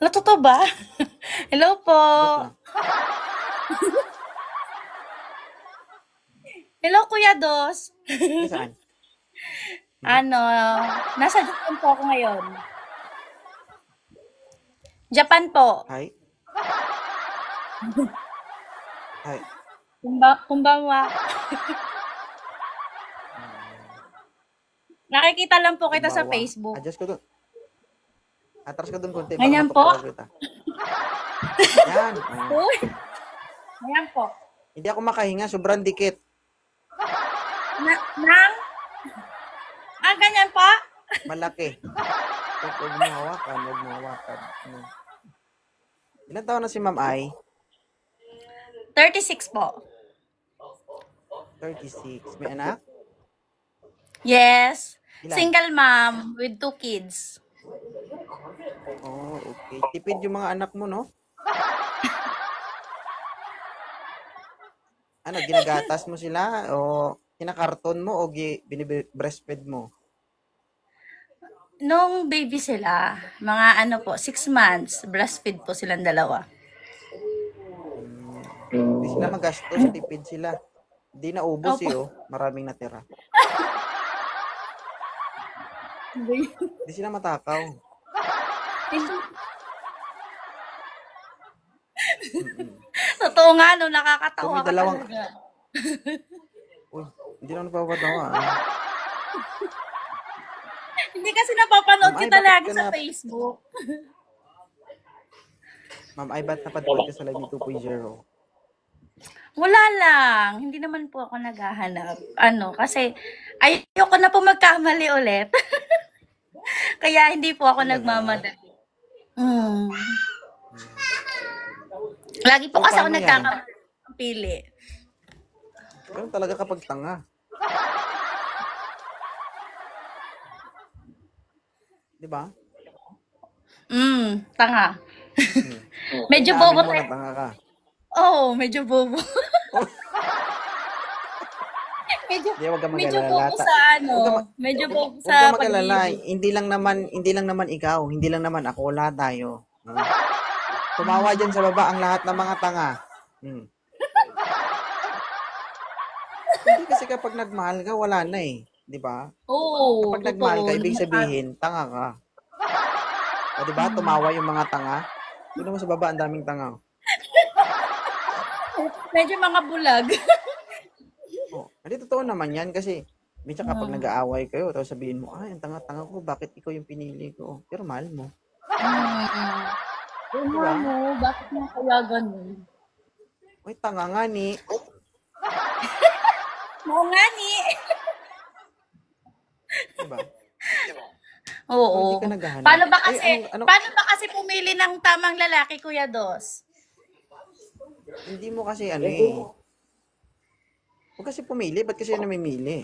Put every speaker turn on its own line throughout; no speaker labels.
Totoo ba? Hello po.
Joke lang.
Hello, Kuya Dos.
Taga saan? Hmm?
Ano, nasa Japan po ako ngayon. Japan po.
Hi? Hi?
Kumbawa.
Hmm,
Nakikita lang po kita sa
kumbawa.
Facebook.
Adjust ko dun. Atras ka dun konti, baka
Ganyan po.
mapagtawa kita. Yan.
Uy, ganyan po.
Hindi ako makahinga, sobrang dikit.
Nang? Ganyan po?
Malaki. Huwag mo hawakan, huwag mo hawakan. Ano? Ilan taon na si Ma'am Ai?
36 po.
36. May anak?
Yes.
Ilan?
Single mom with 2 kids.
Oh, okay. Tipid yung mga anak mo, no? Ano, ginagatas mo sila? O kinakarton mo? O breastfeed mo?
Nung baby sila, mga ano po, 6 months, breastfeed po silang dalawa.
Hmm. Hindi sila magastos, tipid sila. Hindi na ubos
Opo.
oh. Maraming natira. Hindi sila matakaw. Mm-mm.
Totoo nga, no,
So
nakakatawa
may
ka
dalawang,
talaga.
uy, hindi na napapatawa.
Hindi kasi napapanood
Ma'am Ai,
kita
bakit
lagi
ka
sa
na,
Facebook.
Ma'am Ai, ba't napadpad ka sa Live 2.0?
Wala lang. Hindi naman po ako naghahanap. Ano, kasi ayoko na po magkamali ulit. Kaya hindi po ako
Talaga?
nagmamadali. Mm.
Hmm.
Lagi po
So
kasi ako
paano yan?
nagkakamali ng pili.
Ganun talaga kapag tanga. Di ba?
Tanga.
Hmm.
Medyo bobo
Inaamin mo na
tayo.
tanga ka.
Oo, medyo bobo.
Oh,
medyo,
di, wag kang
medyo
mag-alala.
bobo sa ano.
Wag kang,
Medyo bobo
wag kang
sa
mag-alala.
pag-ibig.
Hindi lang naman ikaw, hindi lang naman ako, lahat tayo. Hmm. Tumawa dyan sa baba ang lahat ng mga tanga. Hmm. Hindi kasi kapag nagmahal ka, wala na eh. Di ba?
Oo,
Kapag nagmahal ka,
totoo.
ibig sabihin, tanga ka. O di ba? Tumawa yung mga tanga. Tignan mo sa baba, ang daming tanga.
Medyo mga bulag.
Oh, hindi totoo naman yan kasi minsan kapag nag-aaway kayo, tapos sabihin mo, ay, ang tanga-tanga ko, bakit ikaw yung pinili ko? Pero mahal mo.
Mm. Oo
Di
nga
ba?
'no, bakit nga kaya gano'n?
Uy, tanga nga ni.
Oo nga ni.
Di ba? So, hindi ka
Oo.
naghahanap. Ay,
Paano ba kasi pumili ng tamang lalaki, Kuya Dos?
hindi mo kasi ano eh. Huwag kasi pumili, ba't kasi namimili?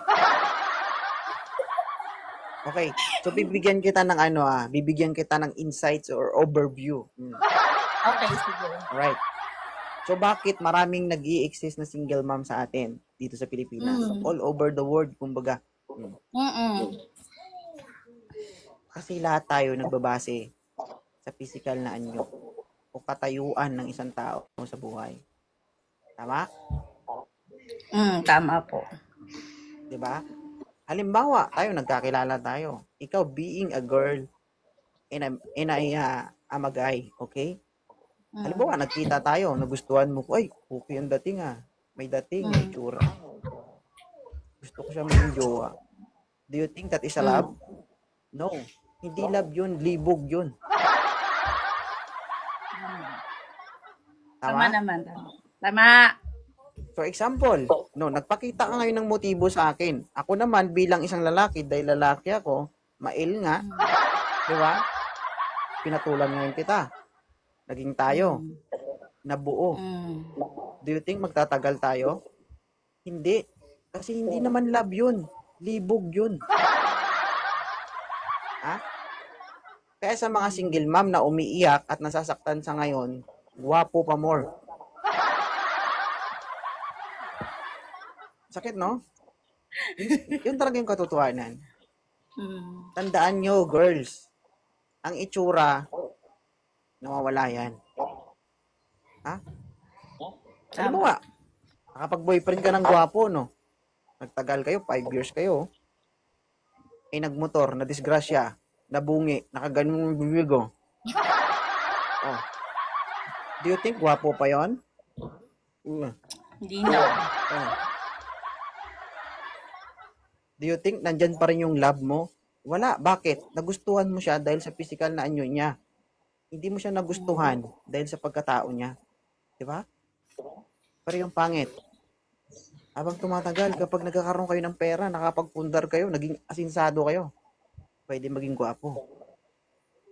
Okay, so bibigyan kita ng insights or overview.
Okay, sige.
Alright. So bakit maraming nag-i-exist na single mom sa atin dito sa Pilipinas?
Hmm.
All over the world, kumbaga. Hmm.
Mm.
Kasi lahat tayo nagbabase sa physical na anyo o katayuan ng isang tao sa buhay. Tama?
Tama po.
'Di ba? Halimbawa, nagkakilala tayo. Ikaw being a girl and a guy, okay?
Hmm.
Halimbawa, nagkita tayo, nagustuhan mo ko, ay, okay ang dating ah. May dating, may
Hmm.
itsura. Gusto ko siya maging jowa. Do you think that is a love?
Hmm.
No. Hindi love yun, libog yun.
Tama
Tama?
naman, tama. Tama.
For example, no, nagpakita ka ngayon ng motibo sa akin. Ako naman bilang isang lalaki, dahil lalaki ako, mail nga, di ba? Pinatulan ngayon kita. Naging tayo,
Hmm.
nabuo.
Hmm.
Do you think magtatagal tayo? Hindi. Kasi hindi naman love yun. Libog yun. Ha? Kaya sa mga single mom na umiiyak at nasasaktan sa ngayon, guwapo pa more. Sakit, no? Yun talaga yung katotohanan.
Hmm.
Tandaan nyo, girls, ang itsura, Nawawala yan. Ha? Alam mo
Tama.
nga, nakapag-boyfriend ka ng gwapo, no? Nagtagal kayo, 5 years kayo. Eh, nagmotor, na disgrasya, nabungi, nakaganon yung bibig, oh. Oh. Do you think gwapo pa yon?
Hindi na.
Oh. Do you think nandyan pa rin yung love mo? Wala. Bakit? Nagustuhan mo siya dahil sa physical na anyo niya. Hindi mo siya nagustuhan dahil sa pagkatao niya. Di ba? Pero yung pangit, habang tumatagal, kapag nagkakaroon kayo ng pera, nakapagpundar kayo, naging asinsado kayo, pwede maging gwapo.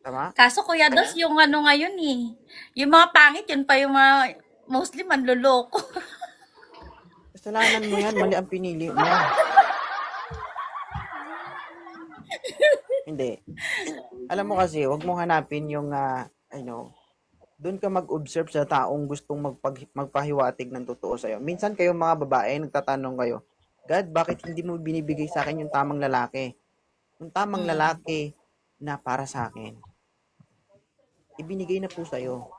Tama?
Kaso Kuya Dos, yung ano ngayon eh. Yung mga pangit, yun pa yung mga mostly manloloko.
Kasalanan mo yan, mali ang pinili mo. Hindi. Alam mo kasi, wag mo hanapin yung, doon ka mag-observe sa taong gustong magpahiwatig ng totoo sa'yo. Minsan kayo mga babae, nagtatanong kayo, God, bakit hindi mo binibigay sa akin yung tamang lalaki? Yung tamang lalaki na para sa akin. Ibinigay na po sa'yo.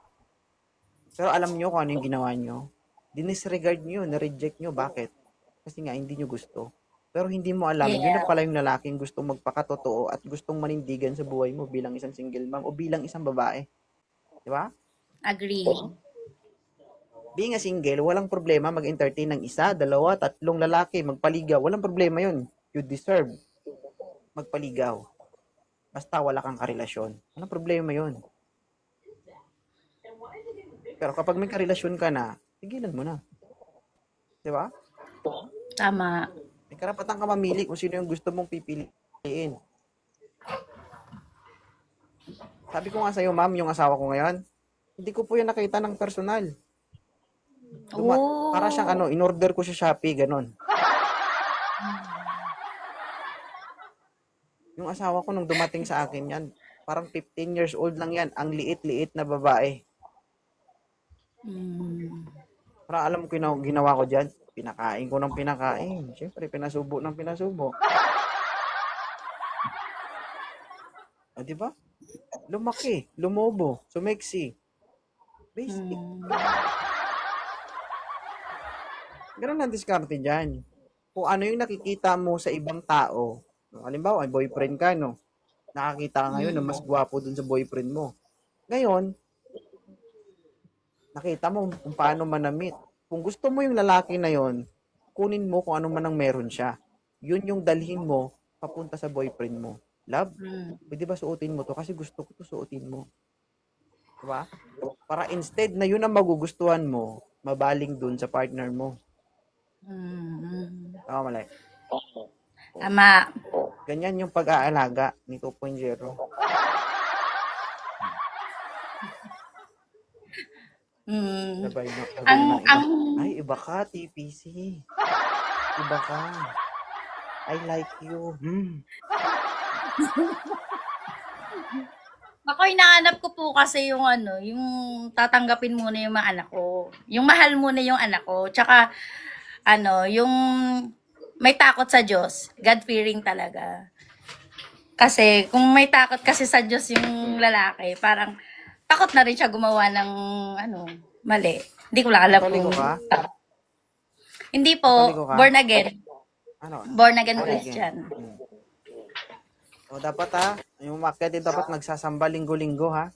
Pero alam nyo kung ano yung ginawa nyo? Dinisregard nyo, na-reject nyo. Bakit? Kasi nga, hindi nyo gusto. Pero hindi mo alam, yun na
Yeah.
pala yung lalaking gustong magpakatotoo at gustong manindigan sa buhay mo bilang isang single mom o bilang isang babae. Di ba?
Agree.
Being a single, walang problema mag-entertain ng isa, dalawa, tatlong lalaki, magpaligaw. Walang problema yun. You deserve magpaligaw. Basta wala kang karelasyon. Walang problema yun. Pero kapag may karelasyon ka na, tigilan mo na. Di ba?
Tama.
May karapatan ka mamili kung sino yung gusto mong pipiliin. Sabi ko nga sa'yo, ma'am, yung asawa ko ngayon, hindi ko po yan nakita ng personal.
Oh.
Para siyang in-order ko sa Shopee, ganon. Yung asawa ko nung dumating sa akin yan, parang 15 years old lang yan. Ang liit-liit na babae. Parang alam ko yung ginawa ko dyan. Pinakain ko ng pinakain. Siyempre, pinasubo ng pinasubo. O, di ba? Lumaki, lumobo, sumeksi. Basic. Ganun ang diskarte dyan. Kung ano yung nakikita mo sa ibang tao, halimbawa, ay boyfriend ka, no? Nakakita ka ngayon na mas gwapo dun sa boyfriend mo. Ngayon, nakita mo kung paano manamit. Kung gusto mo yung lalaki na yon, kunin mo kung ano man ang meron siya. Yun yung dalhin mo papunta sa boyfriend mo. Love, pwede ba suotin mo to? Kasi gusto ko to suotin mo. Diba? Para instead na yun ang magugustuhan mo, mabaling dun sa partner mo. Tama, mali.
Tama.
Ganyan yung pag-aalaga ni 2.0. Sabay na, ay, iba ka, TPC. Iba ka. I like you.
Ako hinahanap ko po kasi yung yung tatanggapin muna yung mga anak ko. Yung mahal muna yung anak ko. Tsaka, yung may takot sa Diyos. God-fearing talaga. Kasi, kung may takot kasi sa Diyos yung lalaki, parang takot na rin siya gumawa ng, mali. Hindi ko lang alam
Katoliko
kung...
ka?
Hindi po,
Katoliko ka?
born again.
Ano?
Born again
Born
Christian.
O, dapat yung umakyat din dapat nagsasamba linggo-linggo, ha?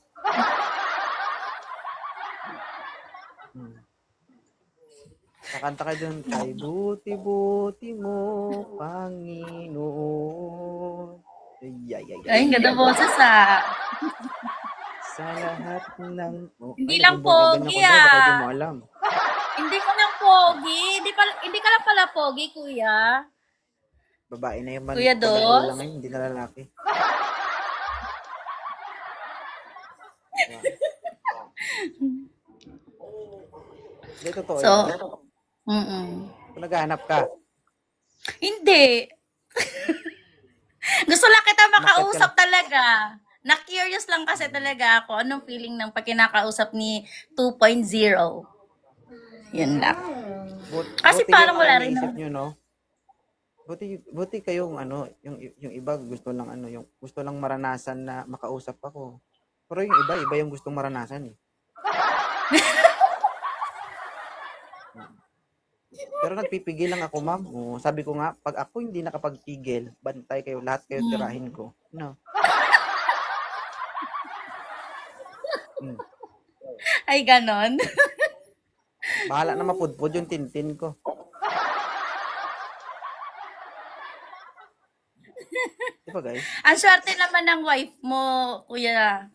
Kakanta ka dun, kay buti-buti mo, Panginoon.
Ay, ang ganda boses
Sa lahat ng...
Hindi lang pogi,
Baka di mo alam.
Hindi ka lang pogi. Hindi ka lang pala pogi, kuya.
Babae na yung
Kuya Dos?
lang ngayon, hindi na lalaki. Hindi, totoo
So,
yan. Kung naghahanap ka,
hindi. Gusto lang kita makausap talaga. Na-curious lang kasi talaga ako anong feeling ng pag kinakausap ni 2.0. Yun lang. Kasi
buti
parang
yung
wala rin
iniisip
naman.
nyo, no? Buti kayong yung iba gusto lang yung gusto lang maranasan na makausap ako. Pero yung iba yung gustong maranasan eh. Pero nagpipigil lang ako, ma'am. Oo, sabi ko nga, pag ako hindi nakapagpigil, bantay kayo, lahat kayo tirahin ko. No. Mm.
Ay, ganon.
Bahala na mapudpud yung tintin ko. Di ba, guys?
Ang swerte naman ng wife mo, kuya.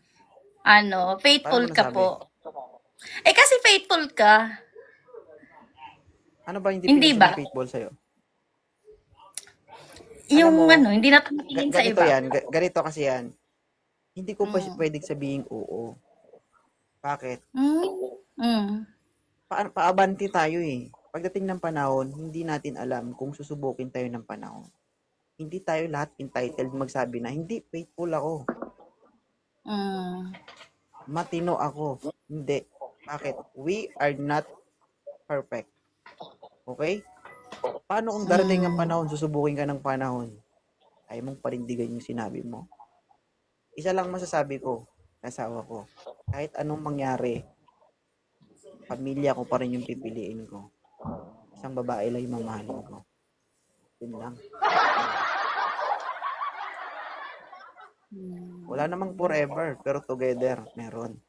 Faithful
Paano mo
ka
nasabi?
po. Eh, kasi faithful ka.
Ano ba hindi
Hindi ba?
faithful sa'yo?
Yung
Alam mo,
hindi na tumitingin sa
ganito
iba.
yan, ganito kasi yan. Hindi ko pa
Mm.
pwedeng sabihin oo. Bakit?
Mm.
Paabanti tayo eh. Pagdating ng panahon, hindi natin alam kung susubukin tayo ng panahon. Hindi tayo lahat entitled magsabi na, hindi, faithful ako.
Mm.
Matino ako. Hindi. Bakit? We are not perfect. Okay? Paano kung darating ang panahon, susubukin ka ng panahon? Ayaw mong parindigan yung sinabi mo. Isa lang masasabi ko, asawa ko, kahit anong mangyari, pamilya ko pa rin yung pipiliin ko. Isang babae lang yung mamahalin ko. Yun lang. Wala namang forever, pero together, meron.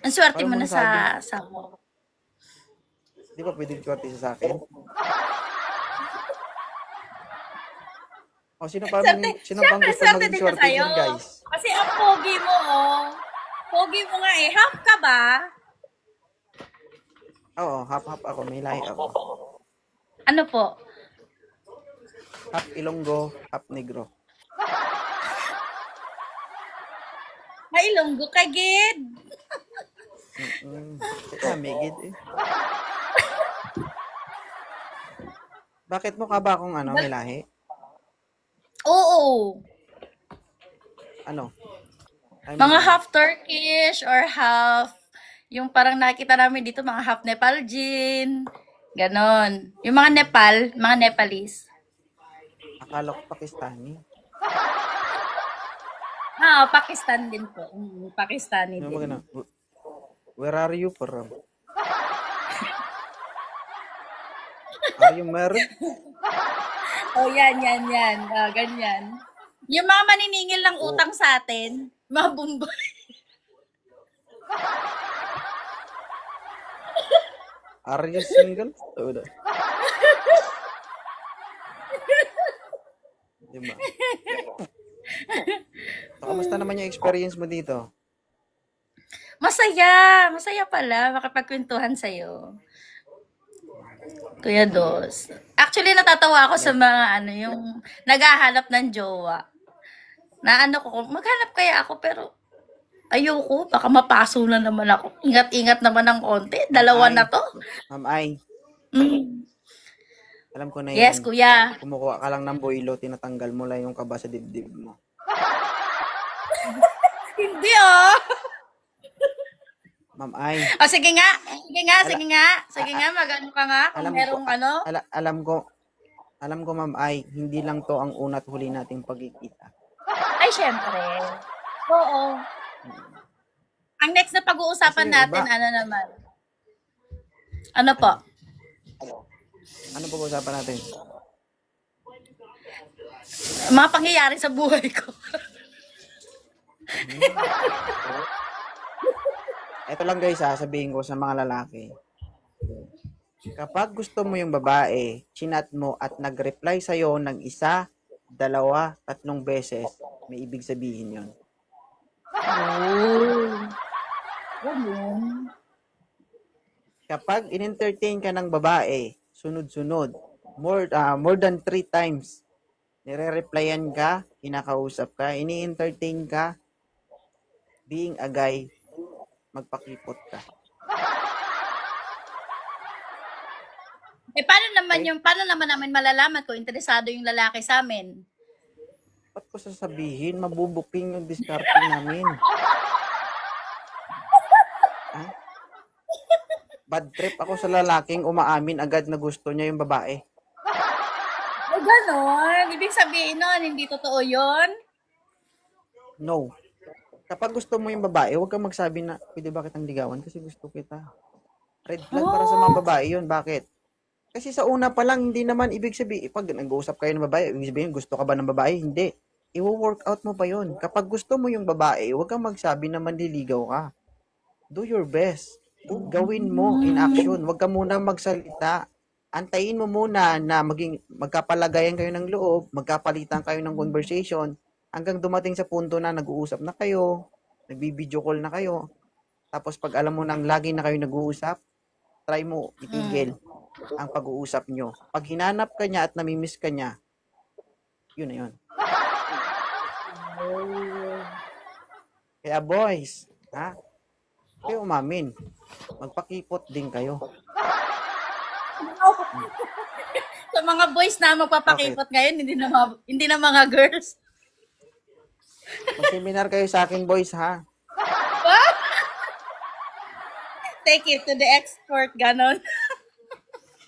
Ang swerte
Paano
mo
mo
na
nasabi?
sa mo.
Di ba pwedeng swerte sa akin? O, sino pa bang gusto
Swerte
maging
din na
swerte
sa'yo.
dyan, guys?
Kasi ang pogi mo, oh. Pogi mo nga eh. Half ka ba?
Oo, half-half ako. May lahi ako.
Ano po?
Half Ilonggo, half Negro.
May ilonggo ka, Gid.
May gid eh. Bakit mo ka ba akong may lahi?
Oo.
Ano?
Mga half Turkish or half, yung parang nakita namin dito, mga half Nepalgin. Ganon. Yung mga mga Nepalese.
Akala ko Pakistani.
Pakistan din po. Pakistani
Ano
din.
ba ganun? Where are you from? Are you married?
Oh, yan. Ganyan. Yung mga maniningil ng utang sa atin, mga bumboy.
Are you single? Udah. Diba? So, kamusta naman yung experience mo dito?
Masaya pala makapagkwentuhan sa'yo. Kuya Dos. Actually, natatawa ako sa mga yung naghahanap ng jowa. Na ko, maghanap kaya ako pero ayoko, baka mapaso na naman ako. Ingat-ingat naman ng konti. Dalawa na to.
Ma'am Ay, alam ko na yan.
Yes, kuya.
Kumukuha ka lang ng boylo, tinatanggal mo lang yung kaba sa dibdib mo.
Hindi
Ma'am Ay.
Sige nga. Magano ka nga kung merong
Alam ko, Ma'am Ay, hindi lang to ang una at huli nating pagkikita.
Ay, syempre. Oo. Ang next na pag-uusapan
Kasi
natin,
iba.
ano naman? Ano po?
Ano pag-uusapan natin?
Mga pangyayari sa buhay ko.
Ito lang guys, sabihin ko sa mga lalaki. Kapag gusto mo yung babae, chinat mo at nag-reply sa'yo ng 1, 2, 3 beses, may ibig sabihin yun. Kapag in-entertain ka ng babae, sunod-sunod, more than 3 times, nire-replyan ka, kinakausap ka, ini-entertain ka, being a guy, magpakipot ka.
Paano naman namin malalaman kung interesado yung lalaki sa amin?
Ba't ko sasabihin, mabubuking yung diskarte namin. Ha? Bad trip ako sa lalaking umaamin agad na gusto niya yung babae.
O ganon. Ibig sabihin nun, hindi totoo yun?
No. Kapag gusto mo yung babae, huwag kang magsabi na, pwede ba kitang ligawan kasi gusto kita. Red flag para sa mga babae yun. Bakit? Kasi sa una pa lang, hindi naman ibig sabihin, pag nag-uusap kayo ng babae, ibig sabihin, gusto ka ba ng babae? Hindi. I-work out mo pa yun. Kapag gusto mo yung babae, huwag kang magsabi na manliligaw ka. Do your best. Gawin mo in action. Huwag ka muna magsalita. Antayin mo muna na magkapalagayan kayo ng loob, magkapalitan kayo ng conversation, hanggang dumating sa punto na nag-uusap na kayo, nagbi-video call na kayo. Tapos pag alam mo nang lagi na kayo nag-uusap, try mo itigil ang pag-uusap nyo. Pag hinanap ka niya at namimiss ka niya, yun na yun. Kaya boys, ha? Kayo umamin. Magpakipot din kayo.
Sa mga boys na magpapakipot ngayon, hindi na mga girls.
Mag-seminar kayo sa akin boys, ha?
Take it to the export, ganon.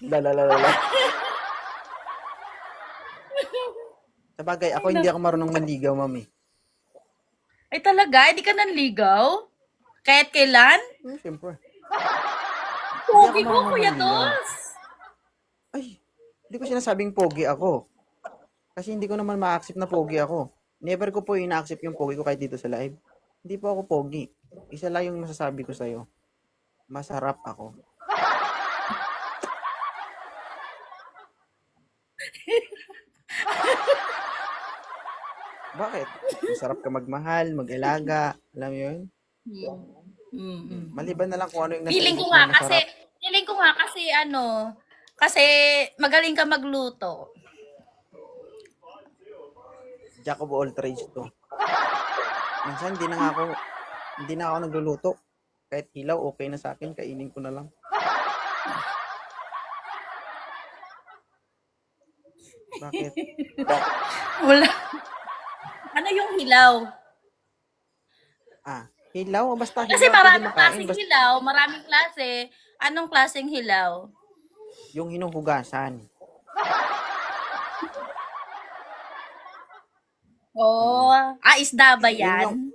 Lalalala. Sabagay, hindi ako marunong manligaw, mami.
Ay talaga? Hindi ka nanligaw? Kahit kailan?
Siyempre.
Pogi mo,
marunong
Kuya
manligaw.
Dos.
Ay, hindi ko sinasabing pogi ako. Kasi hindi ko naman ma-accept na pogi ako. Never ko po ina-accept yung pogi ko kahit dito sa live. Hindi po ako pogi. Isa lang yung masasabi ko sa'yo. Masarap ako. Bakit? Masarap ka magmahal, mag-alaga. Alam mo yun? Maliban na lang kung ano yung nasa
Feeling ko
isip
nga
mo,
kasi, kasi magaling ka magluto.
Jack of all trades to. Minsan hindi na ako nagluluto. Kahit hilaw, okay na sa akin, kainin ko na lang. Bakit?
Wala. Ano yung hilaw?
Hilaw? Basta hilaw.
Kasi
pwede
maraming
makain.
klaseng hilaw, maraming klase. Anong klaseng hilaw?
Yung hinuhugasan.
Oh, isda ba
Yun
yan?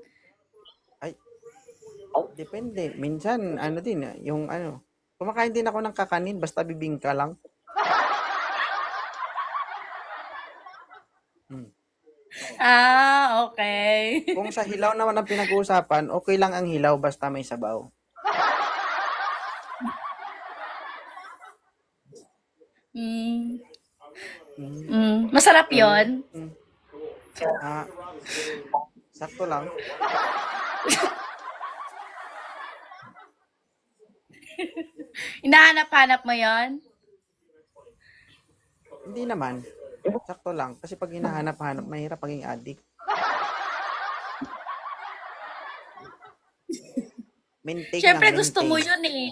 Depende. Minsan, kumakain din ako ng kakanin, basta bibingka lang.
Okay.
Kung sa hilaw naman ang pinag-uusapan, okay lang ang hilaw basta may sabaw.
Masarap yon.
Sakto lang.
Hinahanap-hanap mo yon?
Hindi naman. Sakto lang. Kasi pag hinahanap-hanap, mahirap maging addict. Maintain
Siyempre
lang,
gusto mo
maintain.
yun eh.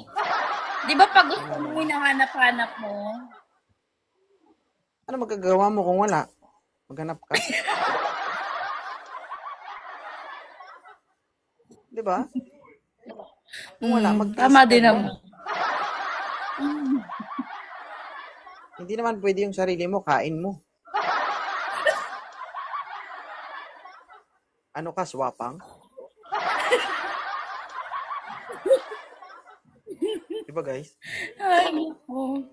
Di ba pag gusto mo, hinahanap-hanap mo?
Ano magagawa mo kung wala? Maghanap ka? Di ba? Kung wala,
Tama din naman.
Hindi naman pwede yung sarili mo, kain mo. Ano ka, swapang? Diba guys?
Ay, nako.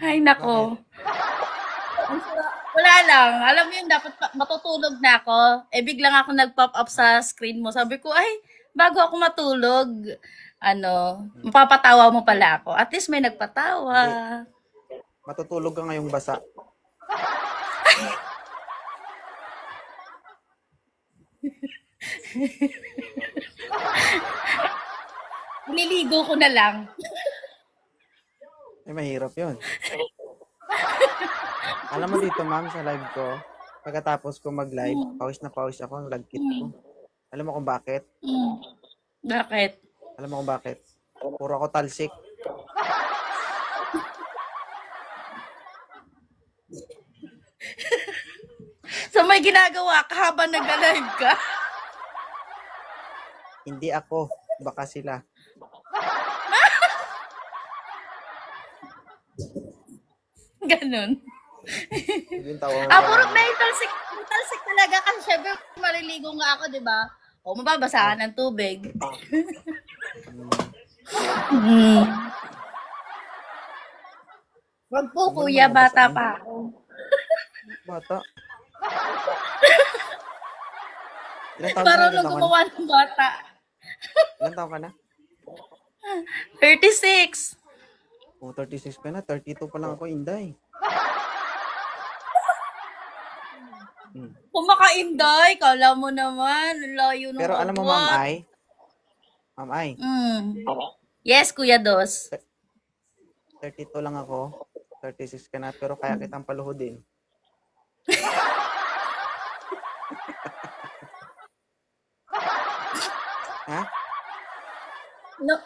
Ay, nako. Wala lang. Alam mo yun, dapat matutulog na ako. Biglang ako nag-pop up sa screen mo. Sabi ko, bago ako matulog, mapapatawa mo pala ako. At least may nagpatawa.
Matutulog ka ngayong basa.
Nililigo ko na lang.
Mahirap yun. Alam mo dito, ma'am, sa live ko, pagkatapos ko mag-live, pawis na pawis ako, ang lagkit ko. Alam mo kung bakit?
Bakit?
Alam mo kung bakit? Puro ako talsik.
So may ginagawa ka habang nag-live ka?
Hindi ako, baka sila.
Ganun.
Yung tawa mo.
Puro may talsik talaga kasi syempre maliligo nga ako, di ba? O, mababasa ka ng tubig.
Hmm.
Wag po,
Ano
kuya,
naman
bata
mababasaan?
pa ako.
Bata. Ilan taon ka na?
Marunong gumawa ng bata.
Ilan taon ka na?
36.
Oh, 36 ka na. 32 pa lang ako, Inday.
Kumakainday, kala mo naman, ang layo ng
Pero alam mo, Ma'am
agwat.
Ay, Ma'am Ay,
Yes, Kuya Dos.
32 lang ako. 36 ka na, pero kaya kitang paluhodin. Ha?
No,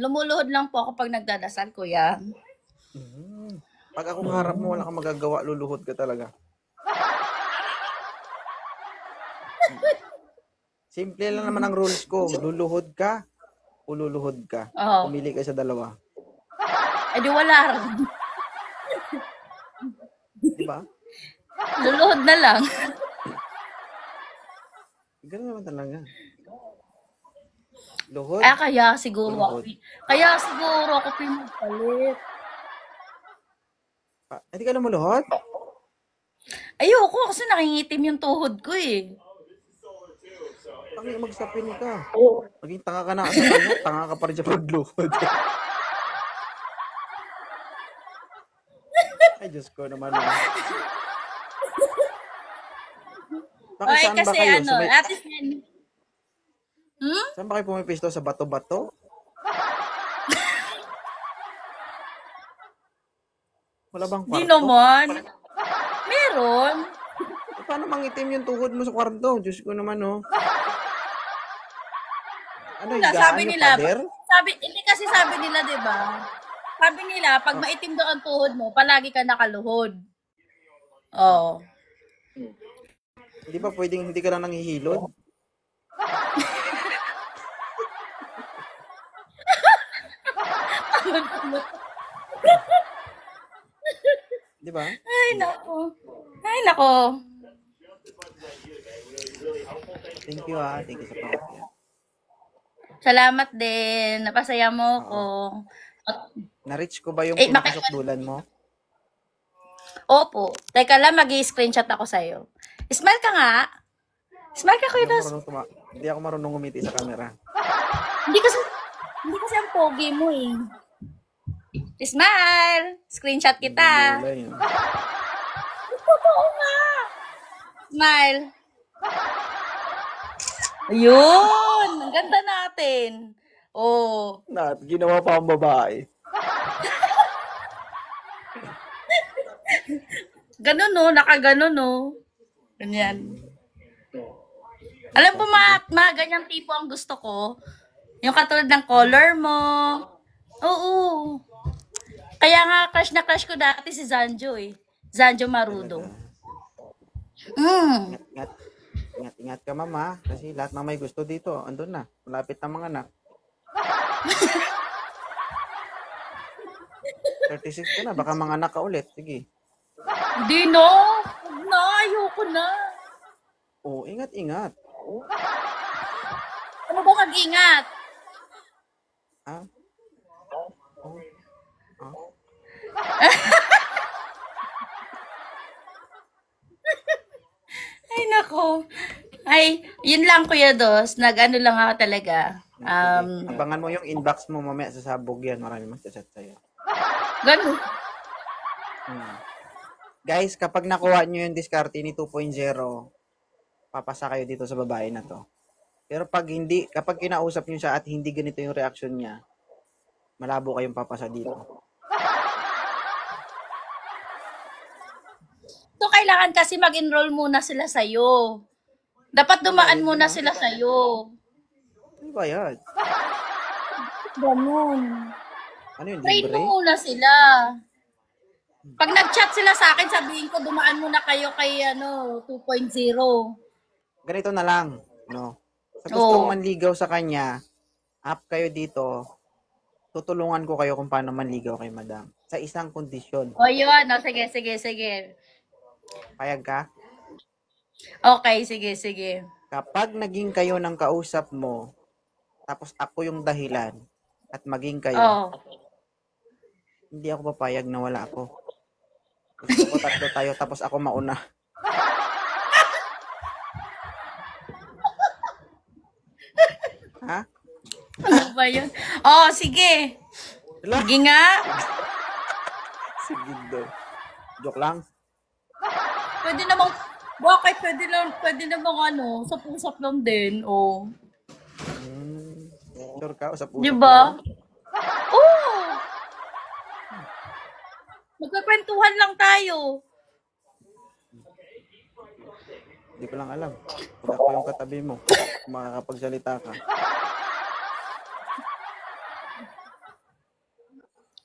lumuluhod lang po ako pag nagdadasal, Kuya.
Pag ako harap mo, wala kang magagawa, luluhod ka talaga. Simple lang naman ang rules ko. Luluhod ka, ululuhod ka.
Oo.
Pumili ka sa dalawa.
Eh di wala rin.
Di ba?
Luluhod na lang.
Ganun naman talaga. Luhod.
Kaya siguro ako.
Luluhod.
Kaya siguro ako pinupalit.
Hindi ka na maluhod?
Ayoko kasi nakingitim yung tuhod ko eh.
Ang magsapin ka. Maging tanga ka na sa kanya, tanga ka pa rin sa pagluhod. Ay, Diyos ko naman. Bakit
Ay,
saan ba
kasi
kayo?
ano, at least yan.
Saan ba kayo pumipisto? Sa bato-bato? Wala bang kwarto?
Di naman. Meron.
Paano mangitim yung tuhod mo sa kwarto? Diyos ko naman, oh. Ano,
Wala,
higaan
sabi
yung
nila,
pader?
hindi kasi sabi nila, di ba? Sabi nila, pag maitim daw ang tuhod mo, palagi ka nakaluhod. Oo.
Hindi ba pwedeng hindi ka lang nanghihilod? Di ba?
Ay, nako. Ay, nako.
Thank you, ah. Thank you sa pangakya.
Salamat din. Napasaya mo ako.
Na-reach ko ba yung
Eh,
pinakasukdulan mo?
Opo. Teka lang, mag-i-screenshot ako sa'yo. Smile ka nga. Smile ka, Kuya Dos.
Hindi ako marunong umiti sa camera.
Hindi kasi ang pogi mo eh. Smile! Screenshot kita.
Wala yun.
Totoo nga. Smile. Ayun! Ang ganda natin. Oh.
Ginawa pa ang babae.
Ganun no, nakaganon no. Ganyan. Alam mo, mga ganyang tipo ang gusto ko. Yung katulad ng color mo. Oo. Kaya nga, crush na crush ko dati si Zanjo eh. Zanjo Marudo.
Ingat ka, mama. Kasi lahat ng may gusto dito, andun na. Malapit na mga anak. 36 ka na, baka mga anak ka ulit. Sige.
Hindi no. Huwag na, ayoko na.
Oo, ingat-ingat.
Ano ba mag-ingat?
Ah? Oh. Ah?
Ay, nako. Ay, yun lang, Kuya Dos. Nag-ano lang ako talaga.
Abangan mo yung inbox mo mamaya sa sabog yan. Marami magchat sa'yo.
Ganun.
Guys, kapag nakuha nyo yung diskarte ni 2.0, papasa kayo dito sa babae na to. Pero kapag kinausap nyo siya at hindi ganito yung reaction niya, malabo kayong papasa dito.
So, kailangan kasi mag-enroll muna sila sa'yo. Dapat dumaan muna sila sa'yo.
Ano ba yan?
Ganun.
Ano yun,
Train
libre?
mo muna sila. Pag nag-chat sila sa akin, sabihin ko, dumaan muna kayo kay 2.0.
Ganito na lang, no? Sa gustong manligaw sa kanya, up kayo dito, tutulungan ko kayo kung paano manligaw kay madam. Sa isang kondisyon.
O yun, sige.
Payag ka?
Okay, sige.
Kapag naging kayo ng kausap mo, tapos ako yung dahilan, at maging kayo,
Oh.
hindi ako papayag na wala ako. Gusto ko tatlo tayo, tapos ako mauna. Ha?
Ano ba yun? Oh, sige.
Wala.
Sige nga.
Sige daw. Joke lang.
Pwede namang, bakit? Pwede namang ano, usap-usap lang din. Oh.
Sure ka, usap-usap
Di ba?
lang.
Oh! Magkakwentuhan lang tayo.
Hindi ko lang alam. Pag ako yung katabi mo, makakapagsalita ka.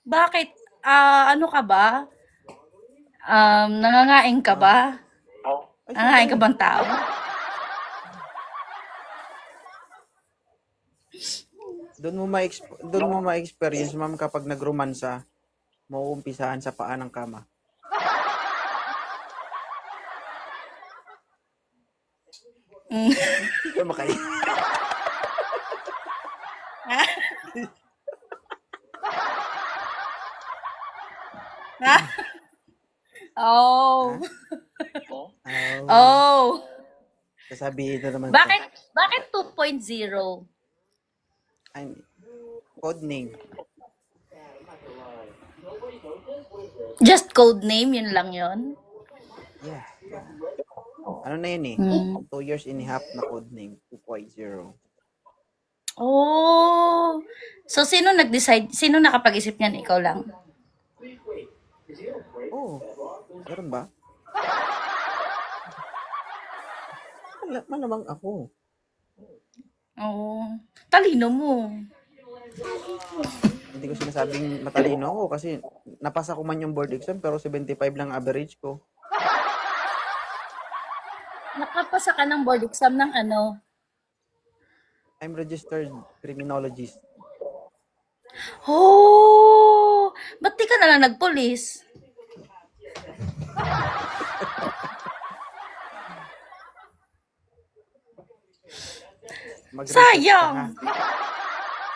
Bakit? Ano ka ba? Nangangain ka ba?
Ay,
Nangangain ka bang tao?
doon mo ma-experience, ma'am, kapag nagromansa, mauumpisahan sa paa ng kama. Hindi ka makain.
Ha? Oh.
Oh,
Oh.
sasabihin na naman
Bakit 2.0?
Ay, code name.
Just code name, yun lang yun.
Yeah. Ano na yun eh? 2 years and a half na code name. 2.0.
Oh. So, sino nag-decide? Sino nakapag-isip niyan? Ikaw lang?
Oh, meron ba? Malamang ako.
Oo. Talino mo.
Hindi ko sinasabing matalino ako kasi napasa ko man yung board exam pero 75 lang average ko.
Nakapasa ka ng board exam ng ano?
I'm registered criminologist.
Oh! Ba't di ka na lang nagpulis?
Mag-research ka,
Sayang!
ha?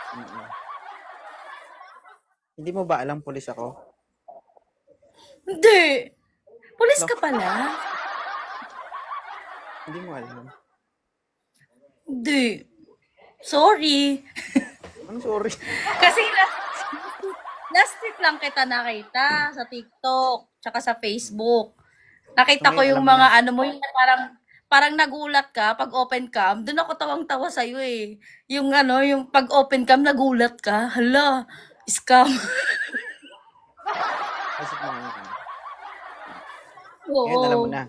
Mm-mm. Hindi mo ba alam pulis ako?
Hindi. Pulis ka pala?
Hindi mo alam.
Hindi. Sorry.
Ano sorry?
Kasi last week lang kita nakita sa TikTok, tsaka sa Facebook. Nakita ko
Ngayon,
yung
alam mo
mga ano mo, yung parang nagulat ka pag open cam. Doon ako tawang-tawa sa iyo eh. Yung ano, yung pag open cam nagulat ka. Hala, scam.
Kasi kumain ka.
Oo.
Ngayon, alam mo na.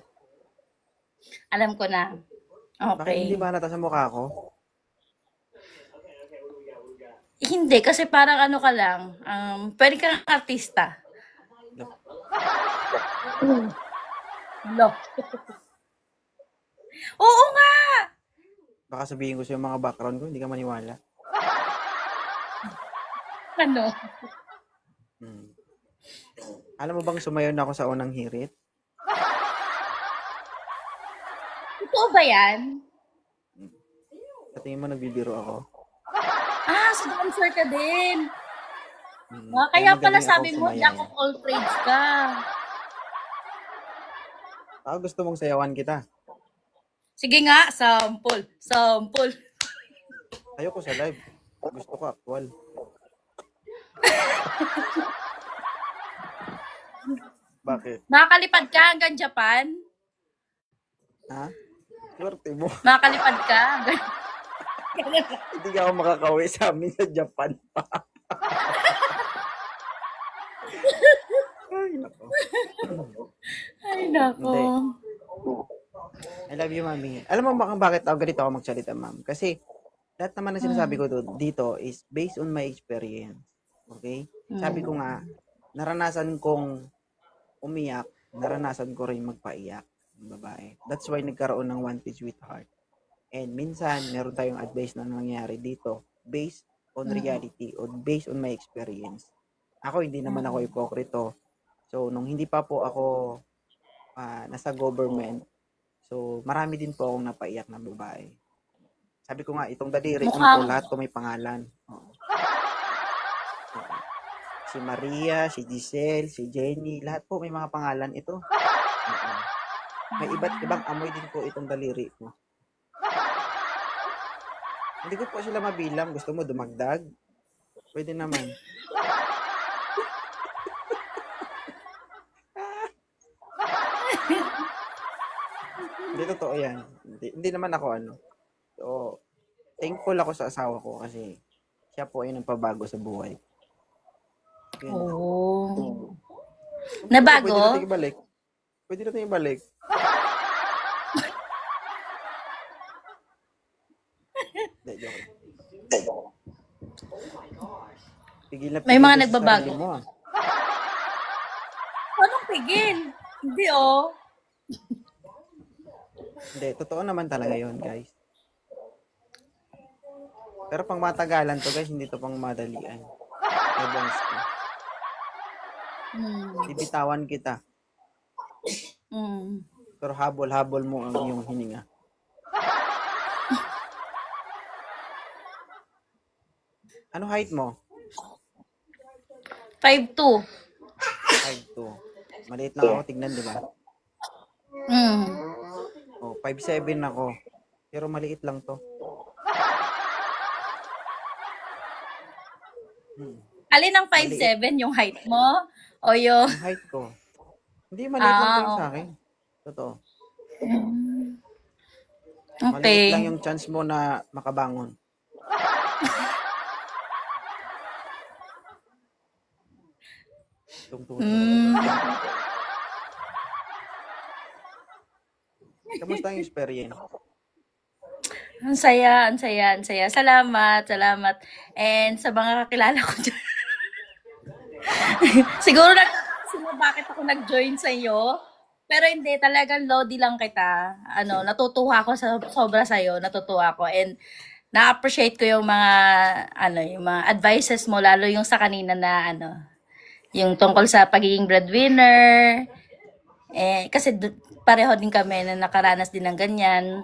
Alam ko na.
Bakit hindi
Okay.
ba halata sa mukha ko?
Hindi, kasi parang ano ka lang, pwede kang artista. No. Oo nga!
Baka sabihin ko sa yung mga background ko, hindi ka maniwala.
Ano?
Alam mo bang sumayon ako sa unang hirit?
Totoo ba yan?
Sa tingin mo nagbibiro ako?
So dancer ka din.
Mm.
Kaya pala
magaling
sabi
akong
mo,
sumayaw.
jack of all trades ka.
Ako gusto mong sayawan kita.
Sige nga, sample. Sample.
Ayoko sa live. Gusto ko actual. Bakit?
Makakalipad ka hanggang Japan?
Ha? Swerte mo.
Makakalipad ka?
Hindi ka ako makakauwi sa amin sa Japan pa. Ay, nako.
Ay, nako.
Hindi. I love you, mami. Alam mo bakit ako ganito ako magsalita, ma'am? Kasi lahat naman na sinasabi ko dito is based on my experience. Okay? Sabi ko nga, naranasan kong umiyak, naranasan ko rin magpaiyak ng babae. That's why nagkaroon ng One Page with Heart. And minsan, meron tayong advice na nangyayari dito based on reality or based on my experience. Ako, hindi naman ako hipokrito. So, nung hindi pa po ako nasa government, So, marami din po akong napaiyak na babae. Sabi ko nga, itong daliri ko
Mukhang,
po, lahat po may pangalan. Oo. Oo. Si Maria, si Giselle, si Jenny, lahat po may mga pangalan ito. Oo. May iba't ibang amoy din po itong daliri ko. Hindi ko po sila mabilang. Gusto mo dumagdag? Pwede naman. Hindi totoo yan. Hindi naman ako ano. So, thankful ako sa asawa ko kasi siya po ay nagpabago sa buhay. Yun lang.
oh,
Pwede natin
nabago?
ibalik. Pwede natin ibalik. Hindi, joke lang. Pigil na
May
pigil
mga
ka sa
nagbabago.
sarili mo ah.
Anong pigil? Hindi oh.
Hindi, totoo naman talaga yon guys. Pero pang matagalan to guys, hindi to pang madalian. Ebons ko.
Hmm.
Bibitawan kita.
Hmm.
Pero habol-habol mo ang iyong hininga. Ano height mo?
5'2".
5'2". Maliit lang ako, tignan, di ba?
Hmm.
Oh, 5'7 ako. Pero maliit lang to.
Alin ang 5'7", yung height mo? O yung...
Ang height ko. Hindi, maliit lang to yung sa akin. Totoo. Maliit
Okay.
lang yung chance mo na makabangon. Tungtong.
Hmm.
Kamusta ang experience?
Ang saya, ang saya, ang saya. Salamat, salamat. And sa mga kakilala ko dyan. Siguro bakit ako nag-join sa iyo. Pero hindi, talagang lodi lang kita. Natutuwa ako sa sobra sa iyo, natutuwa ako. And na-appreciate ko yung mga yung mga advices mo, lalo yung sa kanina na yung tungkol sa pagiging breadwinner. Kasi pareho din kami na nakaranas din ng ganyan.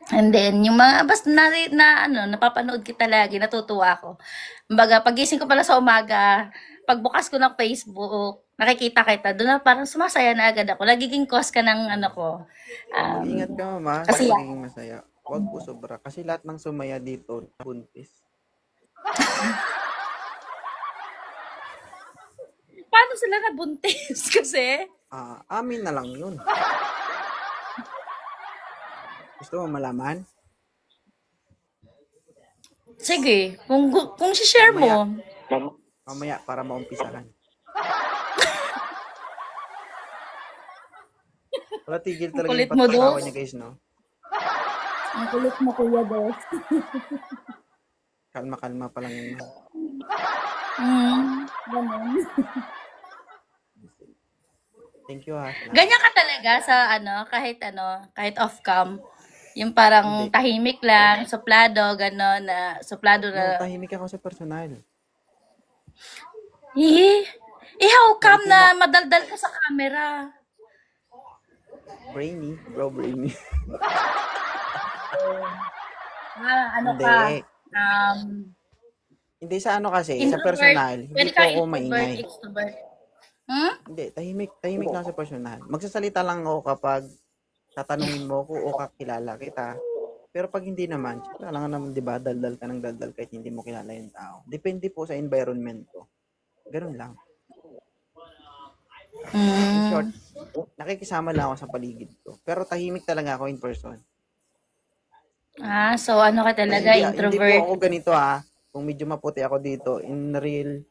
And then, yung mga, basta napapanood kita lagi, natutuwa ako. Kumbaga, pagising ko pala sa umaga, pagbukas ko ng Facebook, nakikita kita, doon na parang sumasaya na agad ako. Nagiging cause ka ng ko.
Mag-ingat ka, mama.
Kasi
Sa pagiging masaya. Huwag po sobra. Kasi lahat ng sumaya dito, buntis.
Paano sila nabuntis? Kasi,
Amin na lang yun. Gusto mo malaman?
sige, kung share mo,
Mamaya para maumpisahan. Wala tigil talaga
kulit
yung
mo,
patawa
Dos.
niya guys, no?
Ang kulit mo, Kuya Dos.
Kalma-kalma pa lang yun.
Ganun.
Thank you ha. Salamat.
Ganyan ka talaga sa kahit off-cam. Yung parang
Hindi.
tahimik lang, suplado, gano'n, suplado
No,
na,
tahimik ako sa personal.
how come na madaldal ka sa camera?
Brainy. Bro, brainy.
Ano
Hindi.
ka,
Hindi sa ano kasi, sa
introvert,
personal. Hindi
pwede
po
ka
ako
introvert,
maingay.
extrovert. Hmm?
Hindi, tahimik lang sa personal. Magsasalita lang ako kapag tatanungin mo ko o kakilala kita. Pero pag hindi naman, kailangan naman, di ba, daldal ka ng daldal kahit hindi mo kilala yung tao. Depende po sa environment ko. Ganun lang. In short, nakikisama lang ako sa paligid ko. Pero tahimik talaga ako in person.
So ano ka talaga,
Hindi po
introvert?
ako ganito ha. Kung medyo maputi ako dito, in real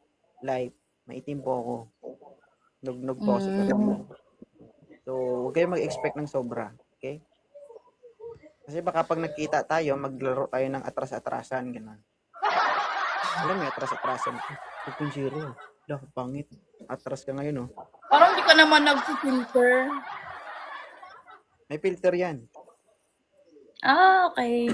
life, maitim po ako. Nugnog po ako sa personal. So, huwag kayo mag-expect ng sobra. Okay? Kasi baka pag nagkita tayo, maglaro tayo ng atras-atrasan. Ganun. Alam mo, atras-atrasan. 2.0. Lah, pangit. Atras ka ngayon, oh.
Parang di ka naman nag-filter.
May filter yan.
Okay.